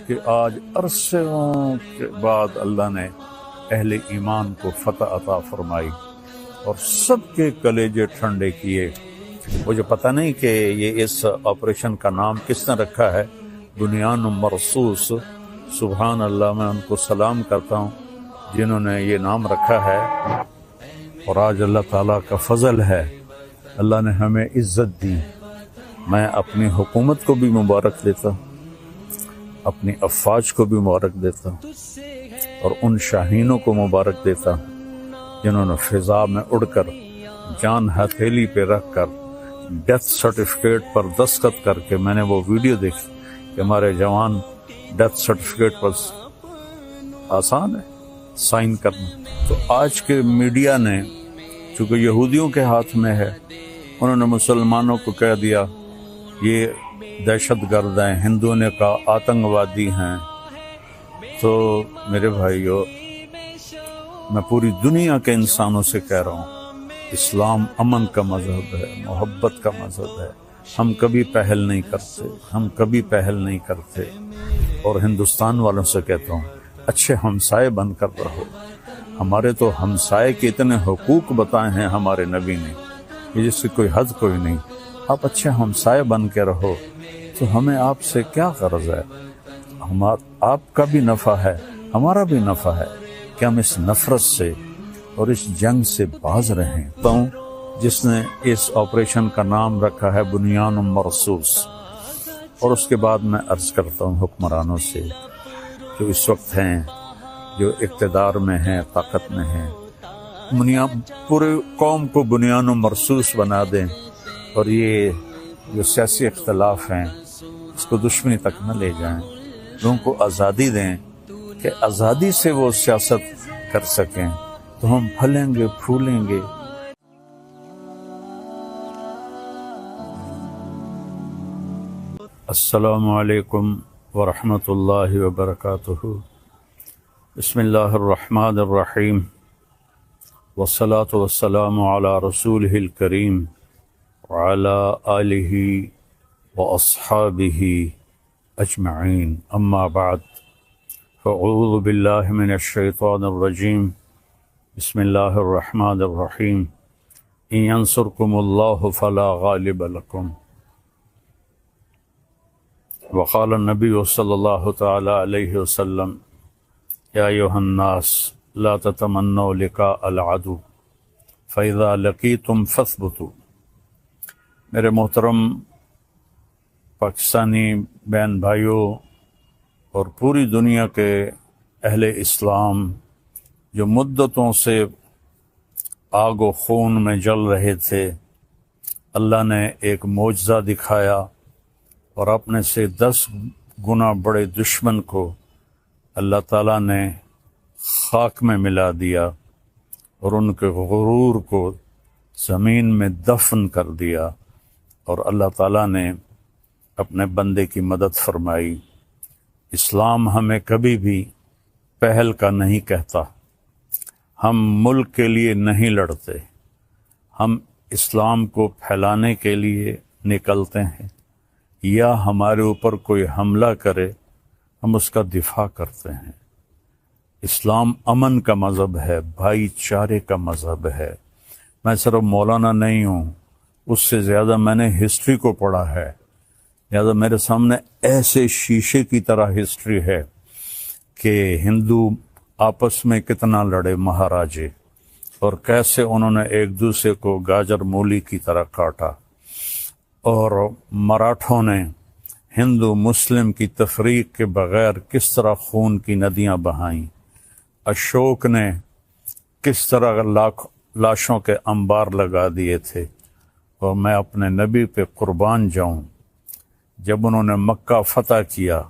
کہ آج عرصوں کے بعد اللہ نے اہل ایمان کو فتح عطا فرمائی اور سب کے کلیجے ٹھنڈے کیے۔ مجھے پتہ نہیں کہ یہ اس آپریشن کا نام کس نے رکھا ہے، بنیان مرصوص، سبحان اللہ، میں ان کو سلام کرتا ہوں جنہوں نے یہ نام رکھا ہے۔ اور آج اللہ تعالیٰ کا فضل ہے، اللہ نے ہمیں عزت دی۔ میں اپنی حکومت کو بھی مبارک دیتا ہوں، اپنی افواج کو بھی مبارک دیتا ہوں، اور ان شاہینوں کو مبارک دیتا ہوں جنہوں نے فضا میں اڑ کر جان ہتھیلی پہ رکھ کر ڈیتھ سرٹیفکیٹ پر دستخط کر کے، میں نے وہ ویڈیو دیکھی کہ ہمارے جوان ڈیتھ سرٹیفکیٹ پر آسان ہے سائن کرنا۔ تو آج کے میڈیا نے، چونکہ یہودیوں کے ہاتھ میں ہے، انہوں نے مسلمانوں کو کہہ دیا یہ دہشت گرد ہیں، ہندوؤں نے کہا آتنکوادی ہیں۔ تو میرے بھائیو، میں پوری دنیا کے انسانوں سے کہہ رہا ہوں، اسلام امن کا مذہب ہے، محبت کا مذہب ہے۔ ہم کبھی پہل نہیں کرتے، اور ہندوستان والوں سے کہتا ہوں اچھے ہمسائے بن کر رہو۔ ہمارے تو ہمسائے کے اتنے حقوق بتائے ہیں ہمارے نبی نے کہ جس کی کوئی حد کوئی نہیں۔ آپ اچھے ہمسائے بن کے رہو تو ہمیں آپ سے کیا غرض ہے؟ آپ کا بھی نفع ہے، ہمارا بھی نفع ہے کہ ہم اس نفرت سے اور اس جنگ سے باز رہیں۔ جس نے اس آپریشن کا نام رکھا ہے بنیان مرصوص۔ اور اس کے بعد میں عرض کرتا ہوں حکمرانوں سے جو اس وقت ہیں، جو اقتدار میں ہیں، طاقت میں ہیں، پورے قوم کو بنیان مرصوص بنا دیں، اور یہ جو سیاسی اختلاف ہیں اس کو دشمنی تک نہ لے جائیں۔ لوگوں کو آزادی دیں کہ آزادی سے وہ سیاست کر سکیں، تو ہم پھلیں گے، پھولیں گے۔ السلام علیکم ورحمۃ اللہ وبرکاتہ۔ بسم اللہ الرحمن الرحیم، والصلاة والسلام علی رسولہ الکریم وعلی آلہ واصحابہ اجمعین، اما بعد، فاعوذ باللہ من الشیطان الرجیم، بسم اللہ الرحمن الرحیم، ان ینصرکم اللہ فلا غالب لکم، وقال النبی صلی اللہ تعالی علیہ وسلم، یا ایھا الناس لا تتمنوا لقاء العدو فاذا لقیتم فاثبتوا۔ میرے محترم پاکستانی بہن بھائیوں اور پوری دنیا کے اہل اسلام جو مدتوں سے آگ و خون میں جل رہے تھے، اللہ نے ایک معجزہ دکھایا اور اپنے سے 10 گنا بڑے دشمن کو اللہ تعالیٰ نے خاک میں ملا دیا اور ان کے غرور کو زمین میں دفن کر دیا، اور اللہ تعالیٰ نے اپنے بندے کی مدد فرمائی۔ اسلام ہمیں کبھی بھی پہل کا نہیں کہتا، ہم ملک کے لیے نہیں لڑتے، ہم اسلام کو پھیلانے کے لیے نکلتے ہیں، یا ہمارے اوپر کوئی حملہ کرے ہم اس کا دفاع کرتے ہیں۔ اسلام امن کا مذہب ہے، بھائی چارے کا مذہب ہے۔ میں صرف مولانا نہیں ہوں، اس سے زیادہ میں نے ہسٹری کو پڑھا ہے، لہذا میرے سامنے ایسے شیشے کی طرح ہسٹری ہے کہ ہندو آپس میں کتنا لڑے مہاراجے، اور کیسے انہوں نے ایک دوسرے کو گاجر مولی کی طرح کاٹا، اور مراٹھوں نے ہندو مسلم کی تفریق کے بغیر کس طرح خون کی ندیاں بہائیں، اشوک نے کس طرح لاشوں کے انبار لگا دیے تھے۔ اور میں اپنے نبی پہ قربان جاؤں، جب انہوں نے مکہ فتح کیا،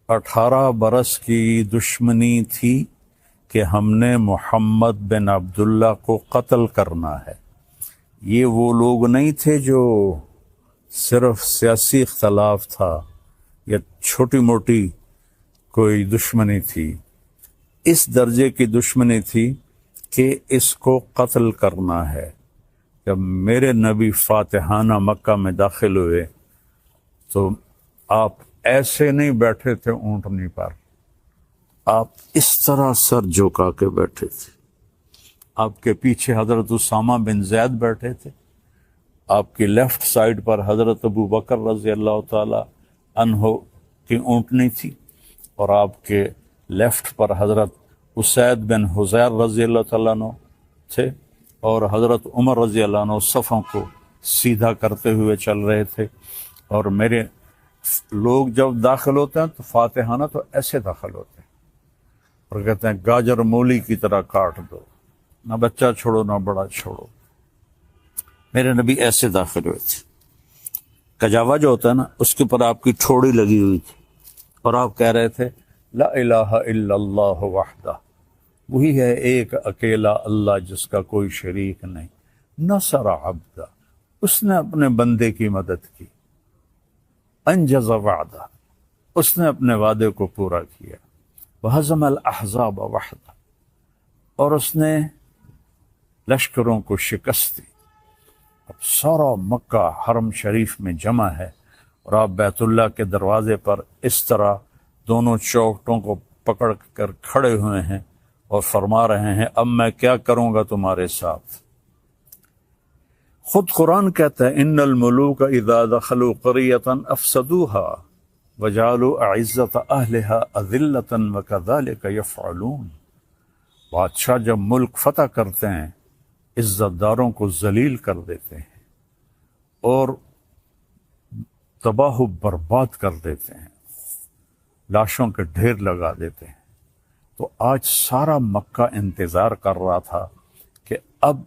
18 برس کی دشمنی تھی کہ ہم نے محمد بن عبداللہ کو قتل کرنا ہے۔ یہ وہ لوگ نہیں تھے جو صرف سیاسی اختلاف تھا یا چھوٹی موٹی کوئی دشمنی تھی، اس درجے کی دشمنی تھی کہ اس کو قتل کرنا ہے۔ جب میرے نبی فاتحانہ مکہ میں داخل ہوئے تو آپ ایسے نہیں بیٹھے تھے اونٹنی پر، آپ اس طرح سر جھکا کے بیٹھے تھے. آپ کے پیچھے حضرت اسامہ بن زید بیٹھے تھے، آپ کی لیفٹ سائڈ پر حضرت ابو بکر رضی اللہ تعالی عنہ کی اونٹنی تھی، اور آپ کے لیفٹ پر حضرت اسید بن حضیر رضی اللہ تعالیٰ عنہ تھے، اور حضرت عمر رضی اللہ عنہ صفوں کو سیدھا کرتے ہوئے چل رہے تھے. اور میرے لوگ جب داخل ہوتے ہیں تو فاتحانہ تو ایسے داخل ہوتے ہیں اور کہتے ہیں گاجر مولی کی طرح کاٹ دو، نہ بچہ چھوڑو نہ بڑا چھوڑو. میرے نبی ایسے داخل ہوئے تھے. کجاوا جو ہوتا ہے نا، اس کے اوپر آپ کی ٹھوڑی لگی ہوئی تھی، اور آپ کہہ رہے تھے لا الہ الا اللہ وحدہ، وہی ہے ایک اکیلا اللہ جس کا کوئی شریک نہیں. نصر عبدہ، اس نے اپنے بندے کی مدد کی. انجز وعدہ، اس نے اپنے وعدے کو پورا کیا. وہزم الاحزاب وحدہ، اور اس نے لشکروں کو شکست دی. اب سارا مکہ حرم شریف میں جمع ہے، اور آپ بیت اللہ کے دروازے پر اس طرح دونوں چوکھٹوں کو پکڑ کر کھڑے ہوئے ہیں اور فرما رہے ہیں اب میں کیا کروں گا تمہارے ساتھ. خود قرآن کہتا ہے ان الملوک اذا دخلوا قریۃ افسدوها وجعلوا اعزۃ اہلها اذلۃ وکذلک یفعلون. بادشاہ جب ملک فتح کرتے ہیں عزت داروں کو ذلیل کر دیتے ہیں اور تباہ و برباد کر دیتے ہیں، لاشوں کے ڈھیر لگا دیتے ہیں. تو آج سارا مکہ انتظار کر رہا تھا کہ اب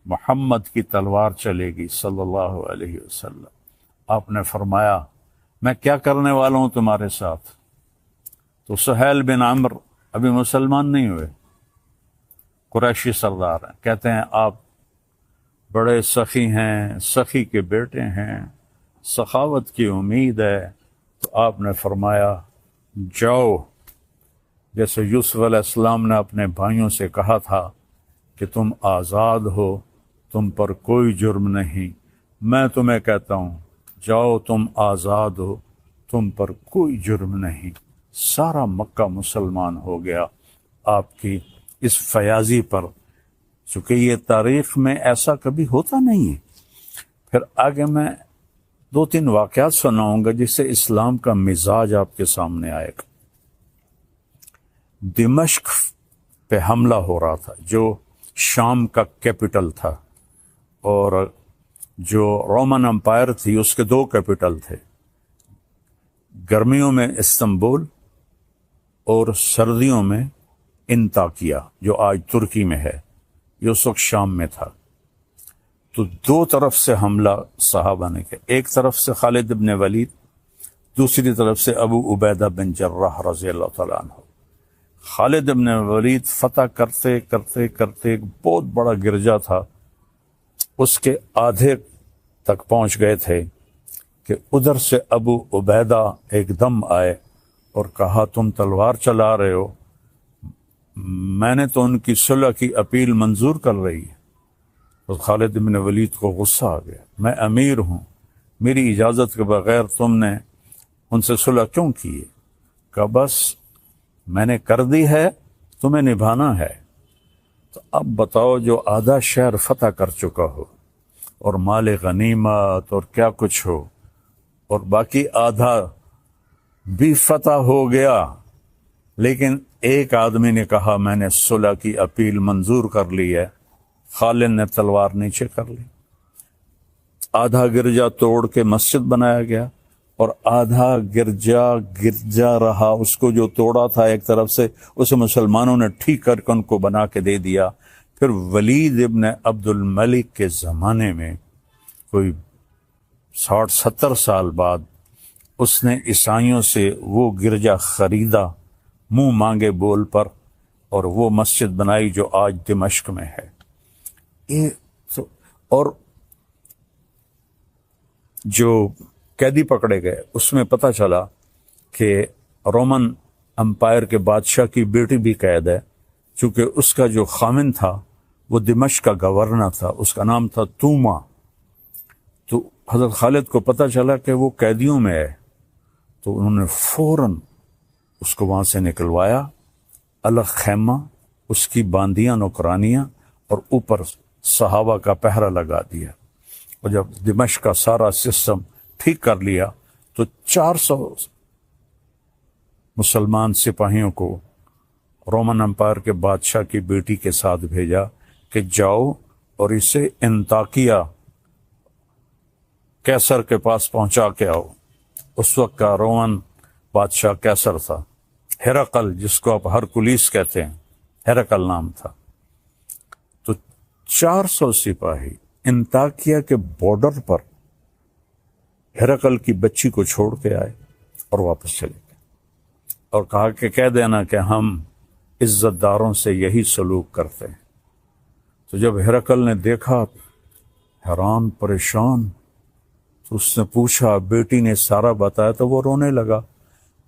محمد کی تلوار چلے گی صلی اللہ علیہ وسلم. آپ نے فرمایا میں کیا کرنے والا ہوں تمہارے ساتھ. تو سہیل بن عمرو ابھی مسلمان نہیں ہوئے، قریشی سردار ہیں، کہتے ہیں آپ بڑے سخی ہیں، سخی کے بیٹے ہیں، سخاوت کی امید ہے. تو آپ نے فرمایا جاؤ، جیسے یوسف علیہ السلام نے اپنے بھائیوں سے کہا تھا کہ تم آزاد ہو، تم پر کوئی جرم نہیں، میں تمہیں کہتا ہوں جاؤ تم آزاد ہو، تم پر کوئی جرم نہیں. سارا مکہ مسلمان ہو گیا آپ کی اس فیاضی پر، چونکہ یہ تاریخ میں ایسا کبھی ہوتا نہیں ہے. پھر آگے میں 2-3 واقعات سناؤں گا جس سے اسلام کا مزاج آپ کے سامنے آئے گا. دمشق پہ حملہ ہو رہا تھا جو شام کا کیپٹل تھا، اور جو رومن امپائر تھی اس کے 2 کیپٹل تھے، گرمیوں میں استنبول اور سردیوں میں انطاکیہ جو آج ترکی میں ہے، یہ اس وقت شام میں تھا. تو 2 طرف سے حملہ صحابہ نے کیا، ایک طرف سے خالد بن ولید، دوسری طرف سے ابو عبیدہ بن جراح رضی اللہ تعالیٰ عنہ. خالد بن ولید فتح کرتے کرتے کرتے ایک بہت بڑا گرجا تھا، اس کے آدھے تک پہنچ گئے تھے کہ ادھر سے ابو عبیدہ ایک دم آئے اور کہا تم تلوار چلا رہے ہو، میں نے تو ان کی صلح کی اپیل منظور کر رہی ہے. تو خالد بن ولید کو غصہ آ گیا، میں امیر ہوں، میری اجازت کے بغیر تم نے ان سے صلح کیوں کی ہے؟ کہا بس میں نے کر دی ہے، تمہیں نبھانا ہے. تو اب بتاؤ جو آدھا شہر فتح کر چکا ہو اور مال غنیمت اور کیا کچھ ہو، اور باقی آدھا بھی فتح ہو گیا، لیکن ایک آدمی نے کہا میں نے صلح کی اپیل منظور کر لی ہے، خالد نے تلوار نیچے کر لی. آدھا گرجا توڑ کے مسجد بنایا گیا، اور آدھا گرجا رہا، اس کو جو توڑا تھا ایک طرف سے اسے مسلمانوں نے ٹھیک کر کے ان کو بنا کے دے دیا. پھر ولید ابن عبد الملک کے زمانے میں کوئی 60-70 سال بعد اس نے عیسائیوں سے وہ گرجا خریدا منہ مانگے بول پر، اور وہ مسجد بنائی جو آج دمشق میں ہے. اور جو قیدی پکڑے گئے اس میں پتہ چلا کہ رومن امپائر کے بادشاہ کی بیٹی بھی قید ہے، چونکہ اس کا جو خامن تھا وہ دمشق کا گورنر تھا، اس کا نام تھا توما. تو حضرت خالد کو پتہ چلا کہ وہ قیدیوں میں ہے، تو انہوں نے فوراً اس کو وہاں سے نکلوایا، الگ خیمہ، اس کی باندیاں نوکرانیاں، اور اوپر صحابہ کا پہرا لگا دیا۔ اور جب دمشق کا سارا سسٹم ٹھیک کر لیا تو 400 مسلمان سپاہیوں کو رومن امپائر کے بادشاہ کی بیٹی کے ساتھ بھیجا کہ جاؤ اور اسے انطاکیہ کیسر کے پاس پہنچا کے آؤ۔ اس وقت کا رومن بادشاہ کیسر تھا، ہرقل جس کو آپ ہرکلیس کہتے ہیں، ہرقل نام تھا۔ تو 400 سپاہی انطاکیہ کے بارڈر پر ہرقل کی بچی کو چھوڑ کے آئے اور واپس چلے گئے، اور کہا کہ کہہ دینا کہ ہم عزت داروں سے یہی سلوک کرتے ہیں۔ تو جب ہرقل نے دیکھا، حیران پریشان، تو اس نے پوچھا، بیٹی نے سارا بتایا، تو وہ رونے لگا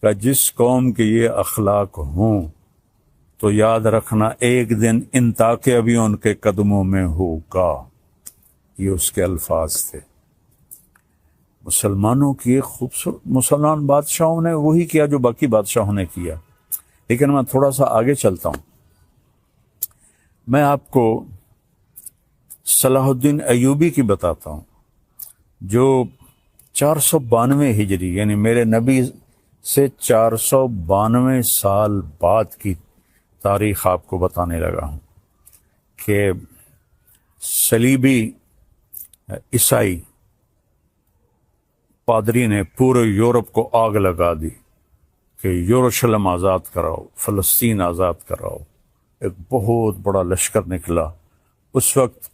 کہ جس قوم کے یہ اخلاق ہوں تو یاد رکھنا ایک دن انطاکیہ بھی ان کے قدموں میں ہوگا۔ یہ اس کے الفاظ تھے۔ مسلمانوں کی ایک خوبصورت، مسلمان بادشاہوں نے وہی کیا جو باقی بادشاہوں نے کیا۔ لیکن میں تھوڑا سا آگے چلتا ہوں، میں آپ کو صلاح الدین ایوبی کی بتاتا ہوں، جو 492 ہجری یعنی میرے نبی سے 492 سال بعد کی تاریخ آپ کو بتانے لگا ہوں کہ صلیبی عیسائی پادری نے پورے یورپ کو آگ لگا دی کہ یروشلم آزاد کراؤ، فلسطین آزاد کراؤ۔ ایک بہت بڑا لشکر نکلا۔ اس وقت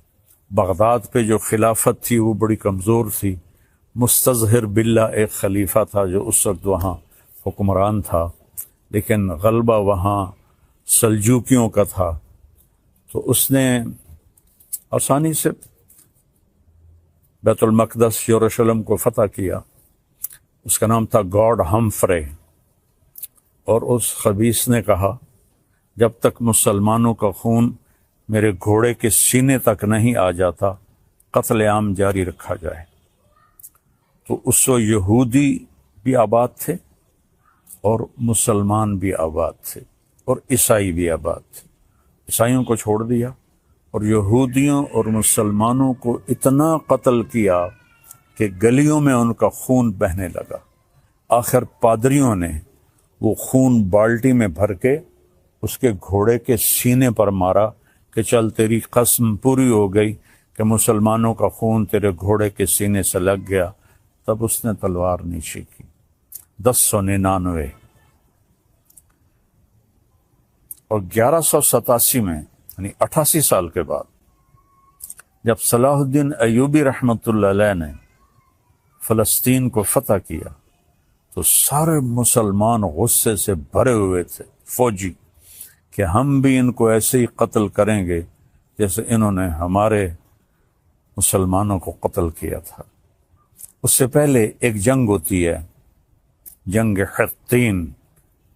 بغداد پہ جو خلافت تھی وہ بڑی کمزور تھی۔ مستظہر باللہ ایک خلیفہ تھا جو اس وقت وہاں حکمران تھا، لیکن غلبہ وہاں سلجوکیوں کا تھا۔ تو اس نے آسانی سے بیت المقدس یروشلم کو فتح کیا۔ اس کا نام تھا گاڈ ہمفرے، اور اس خبیث نے کہا جب تک مسلمانوں کا خون میرے گھوڑے کے سینے تک نہیں آ جاتا قتل عام جاری رکھا جائے۔ تو اس وقت یہودی بھی آباد تھے اور مسلمان بھی آباد تھے اور عیسائی بھی آباد تھے۔ عیسائیوں کو چھوڑ دیا اور یہودیوں اور مسلمانوں کو اتنا قتل کیا کہ گلیوں میں ان کا خون بہنے لگا۔ آخر پادریوں نے وہ خون بالٹی میں بھر کے اس کے گھوڑے کے سینے پر مارا کہ چل تیری قسم پوری ہو گئی کہ مسلمانوں کا خون تیرے گھوڑے کے سینے سے لگ گیا۔ تب اس نے تلوار نیچی کی۔ 1099 اور 1187 میں یعنی 88 سال کے بعد جب صلاح الدین ایوبی رحمۃ اللہ علیہ نے فلسطین کو فتح کیا تو سارے مسلمان غصے سے بھرے ہوئے تھے، فوجی، کہ ہم بھی ان کو ایسے ہی قتل کریں گے جیسے انہوں نے ہمارے مسلمانوں کو قتل کیا تھا۔ اس سے پہلے ایک جنگ ہوتی ہے، جنگ حطین،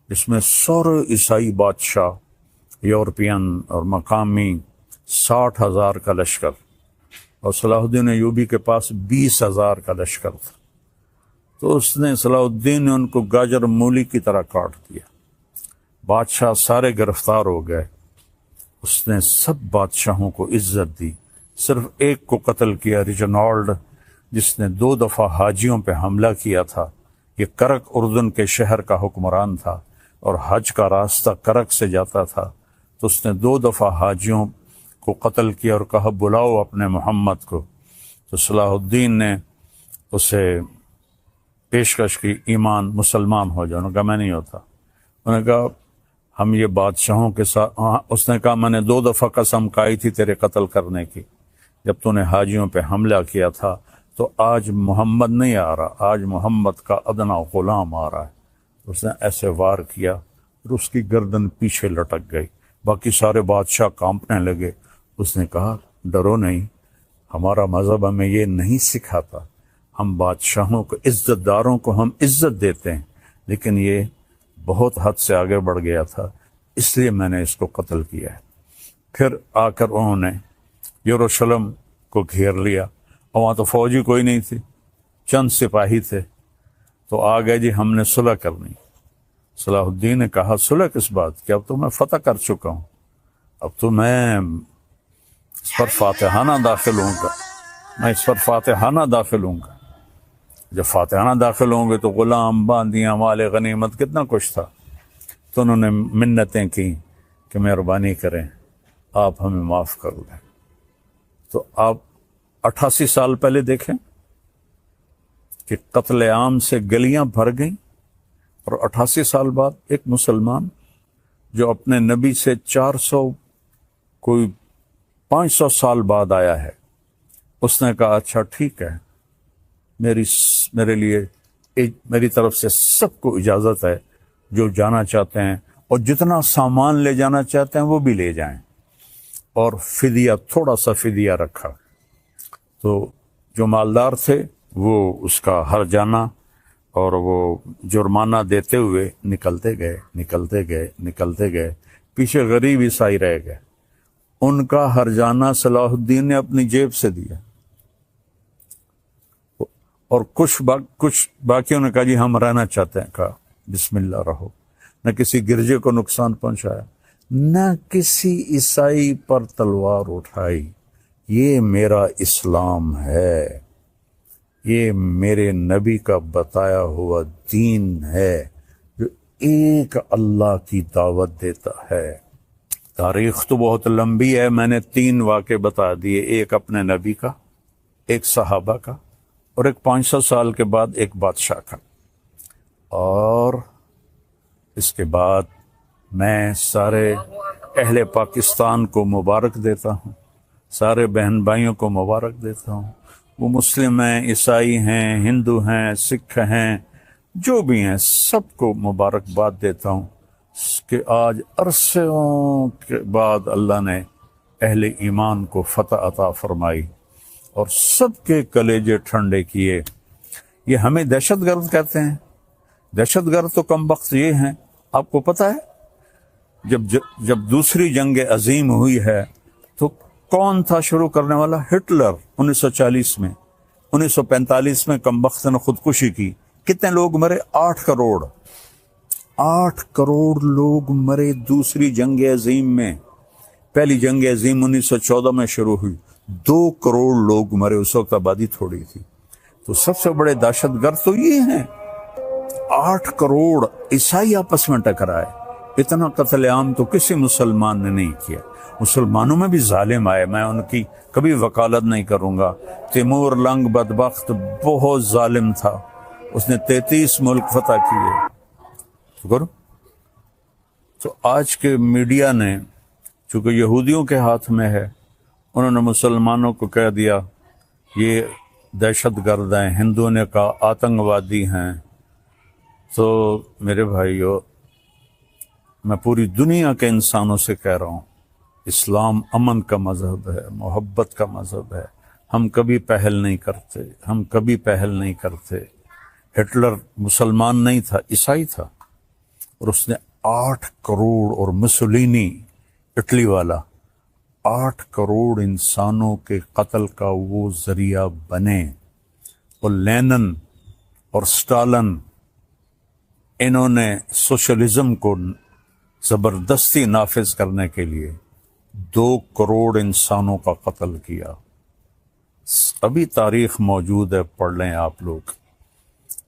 جس میں سارے عیسائی بادشاہ یورپین اور مقامی 60,000 کا لشکر، اور صلاح الدین ایوبی کے پاس 20,000 کا لشکر تھا۔ تو اس نے صلاح الدین نے ان کو گاجر مولی کی طرح کاٹ دیا۔ بادشاہ سارے گرفتار ہو گئے۔ اس نے سب بادشاہوں کو عزت دی، صرف ایک کو قتل کیا، ریجنالڈ، جس نے 2 دفعہ حاجیوں پہ حملہ کیا تھا۔ یہ کرک اردن کے شہر کا حکمران تھا اور حج کا راستہ کرک سے جاتا تھا، تو اس نے 2 دفعہ حاجیوں کو قتل کیا اور کہا بلاؤ اپنے محمد کو۔ تو صلاح الدین نے اسے پیشکش کی ایمان، مسلمان ہو جاؤ۔ انہوں نے کہا میں نہیں ہوتا۔ انہوں نے کہا ہم یہ بادشاہوں کے ساتھ، اس نے کہا میں نے 2 دفعہ قسم کھائی تھی تیرے قتل کرنے کی جب تو نے حاجیوں پہ حملہ کیا تھا، تو آج محمد نہیں آ رہا، آج محمد کا ادنا غلام آ رہا ہے۔ اس نے ایسے وار کیا اور اس کی گردن پیچھے لٹک گئی۔ باقی سارے بادشاہ کانپنے لگے۔ اس نے کہا ڈرو نہیں، ہمارا مذہب ہمیں یہ نہیں سکھاتا، ہم بادشاہوں کو، عزت داروں کو ہم عزت دیتے ہیں، لیکن یہ بہت حد سے آگے بڑھ گیا تھا، اس لیے میں نے اس کو قتل کیا ہے۔ پھر آ کر انہوں نے یروشلم کو گھیر لیا، اور وہاں تو فوجی کوئی نہیں تھی، چند سپاہی تھے۔ تو آ گئے جی ہم نے صلح کرنی۔ صلاح الدین نے کہا صلح کس بات کی، اب تو میں فتح کر چکا ہوں، اب تو میں اس پر فاتحانہ داخل ہوں گا، میں اس پر فاتحانہ داخل ہوں گا۔ جب فاتحانہ داخل ہوں گے تو غلام، باندیاں، مال غنیمت، کتنا کچھ تھا۔ تو انہوں نے منتیں کی کہ مہربانی کریں آپ ہمیں معاف کر دیں۔ تو آپ 88 سال پہلے دیکھیں کہ قتل عام سے گلیاں بھر گئیں، اور 88 سال بعد ایک مسلمان جو اپنے نبی سے 500 سال بعد آیا ہے، اس نے کہا اچھا ٹھیک ہے، میرے لیے میری طرف سے سب کو اجازت ہے، جو جانا چاہتے ہیں اور جتنا سامان لے جانا چاہتے ہیں وہ بھی لے جائیں، اور فدیہ، تھوڑا سا فدیہ رکھا۔ تو جو مالدار تھے وہ اس کا ہر جانا اور وہ جرمانہ دیتے ہوئے نکلتے گئے، پیچھے غریب عیسائی رہ گئے، ان کا ہر جانا صلاح الدین نے اپنی جیب سے دیا، اور کچھ باقیوں نے کہا جی ہم رہنا چاہتے ہیں، کہا بسم اللہ رہو۔ نہ کسی گرجے کو نقصان پہنچایا، نہ کسی عیسائی پر تلوار اٹھائی۔ یہ میرا اسلام ہے، یہ میرے نبی کا بتایا ہوا دین ہے جو ایک اللہ کی دعوت دیتا ہے۔ تاریخ تو بہت لمبی ہے، میں نے 3 واقعے بتا دیے، ایک اپنے نبی کا، ایک صحابہ کا، اور ایک 500 سال کے بعد ایک بادشاہ کا۔ اور اس کے بعد میں سارے اہل پاکستان کو مبارک دیتا ہوں، سارے بہن بھائیوں کو مبارک دیتا ہوں، وہ مسلم ہیں، عیسائی ہیں، ہندو ہیں، سکھ ہیں، جو بھی ہیں، سب کو مبارکباد دیتا ہوں کہ آج عرصوں کے بعد اللہ نے اہل ایمان کو فتح عطا فرمائی اور سب کے کلیجے ٹھنڈے کیے۔ یہ ہمیں دہشت گرد کہتے ہیں، دہشت گرد تو کم بخت یہ ہیں۔ آپ کو پتہ ہے جب دوسری جنگ عظیم ہوئی ہے تو کون تھا شروع کرنے والا؟ ہٹلر 1940 میں۔ 1945 میں کم بخت نے خودکشی کی۔ کتنے لوگ مرے؟ 8 کروڑ۔ 8 کروڑ لوگ مرے دوسری جنگ عظیم میں۔ پہلی جنگ عظیم 1914 میں شروع ہوئی، 2 کروڑ لوگ مرے، اس وقت آبادی تھوڑی تھی۔ تو سب سے بڑے دہشت گرد تو یہ ہیں۔ 8 کروڑ عیسائی آپس میں ٹکرائے، اتنا قتل عام تو کسی مسلمان نے نہیں کیا۔ مسلمانوں میں بھی ظالم آئے، میں ان کی کبھی وکالت نہیں کروں گا۔ تیمور لنگ بدبخت بہت ظالم تھا، اس نے 33 ملک فتح کیے۔ تو آج کے میڈیا نے، چونکہ یہودیوں کے ہاتھ میں ہے، انہوں نے مسلمانوں کو کہہ دیا یہ دہشت گرد ہیں، ہندوؤں نے کہا آتنکوادی ہیں۔ تو میرے بھائیو، میں پوری دنیا کے انسانوں سے کہہ رہا ہوں، اسلام امن کا مذہب ہے، محبت کا مذہب ہے۔ ہم کبھی پہل نہیں کرتے۔ ہٹلر مسلمان نہیں تھا، عیسائی تھا، اور اس نے 8 کروڑ، اور مسولینی اٹلی والا 8 کروڑ انسانوں کے قتل کا وہ ذریعہ بنے۔ اور لینن اور سٹالن، انہوں نے سوشلزم کو زبردستی نافذ کرنے کے لیے 2 کروڑ انسانوں کا قتل کیا۔ ابھی تاریخ موجود ہے، پڑھ لیں آپ لوگ۔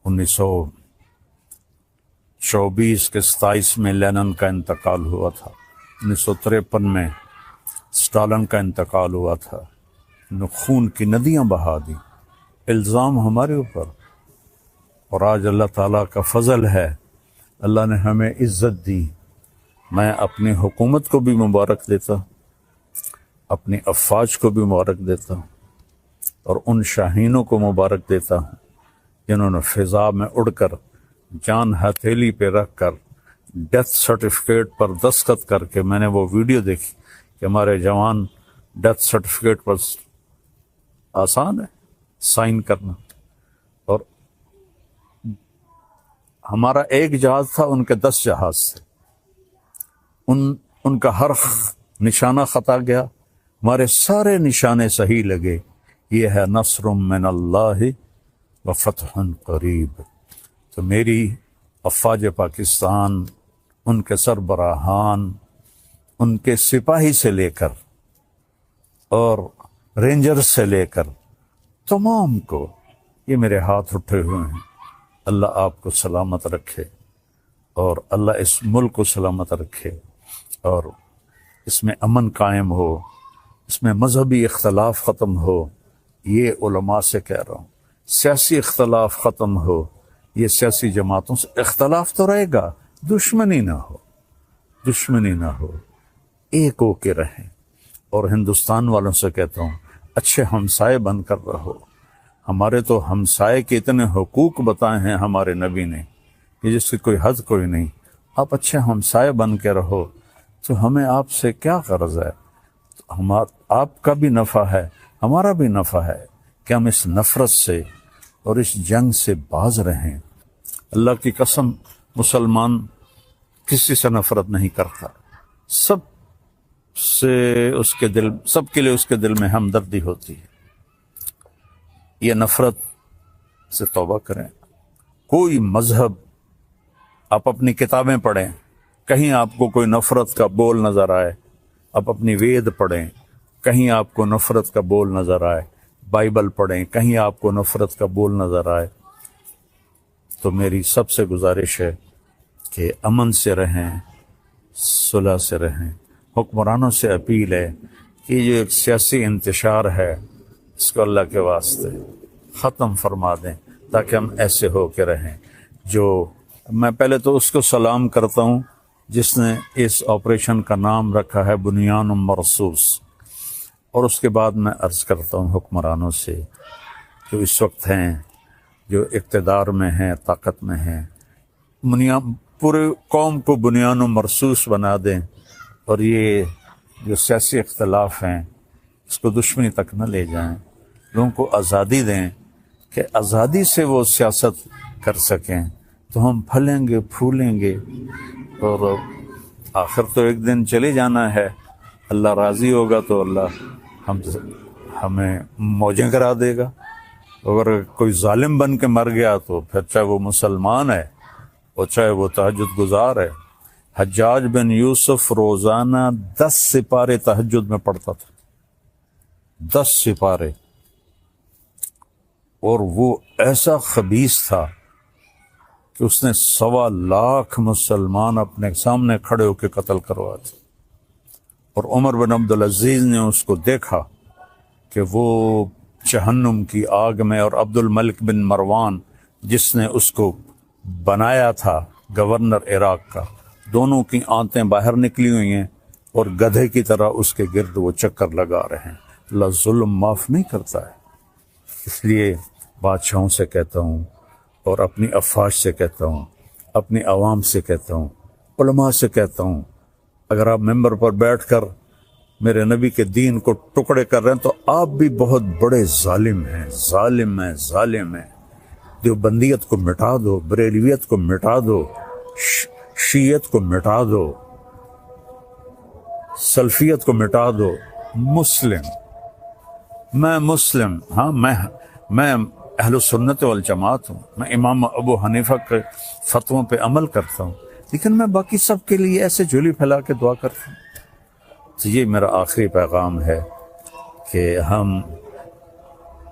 1924 کے 27 میں لینن کا انتقال ہوا تھا، 1953 میں سٹالن کا انتقال ہوا تھا۔ خون کی ندیاں بہا دی، الزام ہمارے اوپر۔ اور آج اللہ تعالیٰ کا فضل ہے، اللہ نے ہمیں عزت دی۔ میں اپنی حکومت کو بھی مبارک دیتا ہوں، اپنی افواج کو بھی مبارک دیتا ہوں، اور ان شاہینوں کو مبارک دیتا ہوں جنہوں نے فضا میں اڑ کر، جان ہتھیلی پہ رکھ کر، ڈیتھ سرٹیفکیٹ پر دستخط کر کے، میں نے وہ ویڈیو دیکھی کہ ہمارے جوان ڈیتھ سرٹیفکیٹ پر، آسان ہے سائن کرنا، اور ہمارا ایک جہاز تھا، ان کے 10 جہاز تھے، ان کا ہر نشانہ خطا گیا، ہمارے سارے نشانے صحیح لگے۔ یہ ہے نصر من اللہ و فتح قریب۔ تو میری افواج پاکستان، ان کے سربراہان، ان کے سپاہی سے لے کر اور رینجر سے لے کر تمام کو، یہ میرے ہاتھ اٹھے ہوئے ہیں، اللہ آپ کو سلامت رکھے اور اللہ اس ملک کو سلامت رکھے اور اس میں امن قائم ہو، اس میں مذہبی اختلاف ختم ہو، یہ علماء سے کہہ رہا ہوں۔ سیاسی اختلاف ختم ہو، یہ سیاسی جماعتوں سے اختلاف تو رہے گا، دشمنی نہ ہو، دشمنی نہ ہو، ایک ہو کے رہیں۔ اور ہندوستان والوں سے کہتا ہوں اچھے ہمسائے بن کر رہو۔ ہمارے تو ہمسائے کے اتنے حقوق بتائے ہیں ہمارے نبی نے کہ جس کی کوئی حد کوئی نہیں۔ آپ اچھے ہمسائے بن کے رہو تو ہمیں آپ سے کیا غرض ہے؟ آپ کا بھی نفع ہے، ہمارا بھی نفع ہے کہ ہم اس نفرت سے اور اس جنگ سے باز رہیں۔ اللہ کی قسم، مسلمان کسی سے نفرت نہیں کرتا، سب سے اس کے دل، سب کے لیے اس کے دل میں ہمدردی ہوتی ہے۔ یہ نفرت سے توبہ کریں۔ کوئی مذہب، آپ اپنی کتابیں پڑھیں، کہیں آپ کو کوئی نفرت کا بول نظر آئے، آپ اپنی وید پڑھیں، کہیں آپ کو نفرت کا بول نظر آئے، بائبل پڑھیں، کہیں آپ کو نفرت کا بول نظر آئے، تو میری سب سے گزارش ہے کہ امن سے رہیں، صلح سے رہیں۔ حکمرانوں سے اپیل ہے کہ یہ جو ایک سیاسی انتشار ہے اس کو اللہ کے واسطے ختم فرما دیں تاکہ ہم ایسے ہو کے رہیں۔ جو میں پہلے تو اس کو سلام کرتا ہوں جس نے اس آپریشن کا نام رکھا ہے بنیان مرصوص، اور اس کے بعد میں عرض کرتا ہوں حکمرانوں سے جو اس وقت ہیں، جو اقتدار میں ہیں، طاقت میں ہیں، پورے قوم کو بنیان و مرصوص بنا دیں اور یہ جو سیاسی اختلاف ہیں اس کو دشمنی تک نہ لے جائیں۔ لوگوں کو آزادی دیں کہ آزادی سے وہ سیاست کر سکیں، تو ہم پھلیں گے، پھولیں گے، اور آخر تو ایک دن چلے جانا ہے۔ اللہ راضی ہوگا تو اللہ ہمیں موجیں کرا دے گا۔ اگر کوئی ظالم بن کے مر گیا تو پھر چاہے وہ مسلمان ہے اور چاہے وہ تہجد گزار ہے۔ حجاج بن یوسف روزانہ 10 سپارے تہجد میں پڑھتا تھا، 10 سپارے، اور وہ ایسا خبیث تھا کہ اس نے 1.25 لاکھ مسلمان اپنے سامنے کھڑے ہو کے قتل کروائے تھے۔ اور عمر بن عبدالعزیز نے اس کو دیکھا کہ وہ جہنم کی آگ میں، اور عبد الملک بن مروان جس نے اس کو بنایا تھا گورنر عراق کا، دونوں کی آنتیں باہر نکلی ہوئی ہیں اور گدھے کی طرح اس کے گرد وہ چکر لگا رہے ہیں۔ اللہ ظلم معاف نہیں کرتا ہے۔ اس لیے بادشاہوں سے کہتا ہوں اور اپنی افواج سے کہتا ہوں، اپنی عوام سے کہتا ہوں، علماء سے کہتا ہوں، اگر آپ ممبر پر بیٹھ کر میرے نبی کے دین کو ٹکڑے کر رہے ہیں تو آپ بھی بہت بڑے ظالم ہیں، ظالم ہیں، ظالم ہیں۔ دیوبندیت کو مٹا دو، بریلویت کو مٹا دو، شیعت کو مٹا دو، سلفیت کو مٹا دو۔ میں مسلم، ہاں میں اہل سنت والجماعت ہوں، میں امام ابو حنیفہ کے فتووں پہ عمل کرتا ہوں، لیکن میں باقی سب کے لیے ایسے جھولی پھیلا کے دعا کرتا ہوں۔ تو یہ میرا آخری پیغام ہے کہ ہم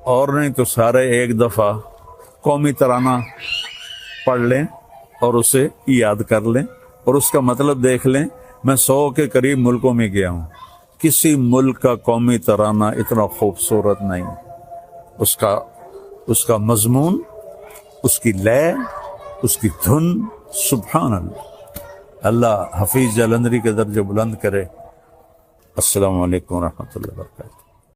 اور نہیں تو سارے ایک دفعہ قومی ترانہ پڑھ لیں اور اسے یاد کر لیں اور اس کا مطلب دیکھ لیں۔ میں 100 کے قریب ملکوں میں گیا ہوں، کسی ملک کا قومی ترانہ اتنا خوبصورت نہیں، اس کا مضمون، اس کی لے، اس کی دھن، سبحان اللہ۔ اللہ حفیظ جلندری کے درجے بلند کرے۔ السلام علیکم ورحمۃ اللہ وبرکاتہ۔